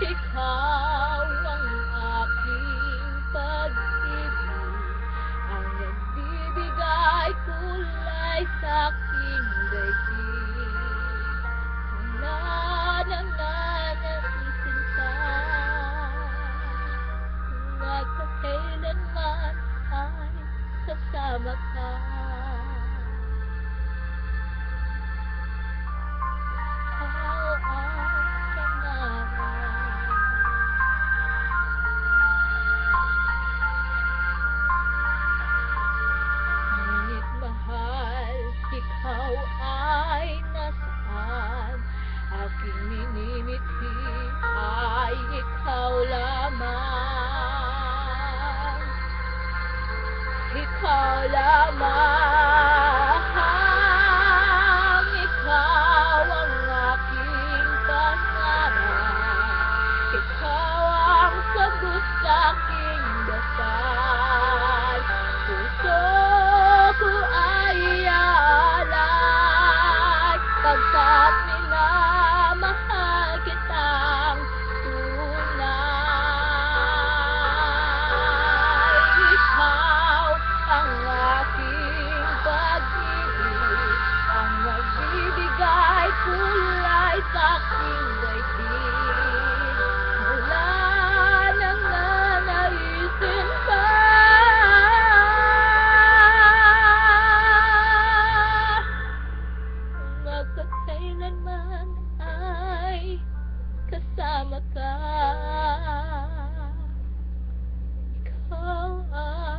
Ikaw ang aking pag-ibig, ang nagbibigay kulay sa aking daigdig. Wala nang nanaisin pa, magpakailanman ay kasama ka. Ikaw ang pangarap, ngunit mahal, ikaw ay nasaan? Aking minimithi ay ikaw lamang. Ikaw lamang, ikaw ang aking pangarap. Ikaw ang sagot sa aking dasal. Puso ko ay aalay, pagkat minamahal kitang tunay. Ikaw ang aking pag-ibig, ang nagbibigay kulay sa aking daigdig. Wala nang nanaisin pa, magpakailanman ay kasama ka. Ikaw ay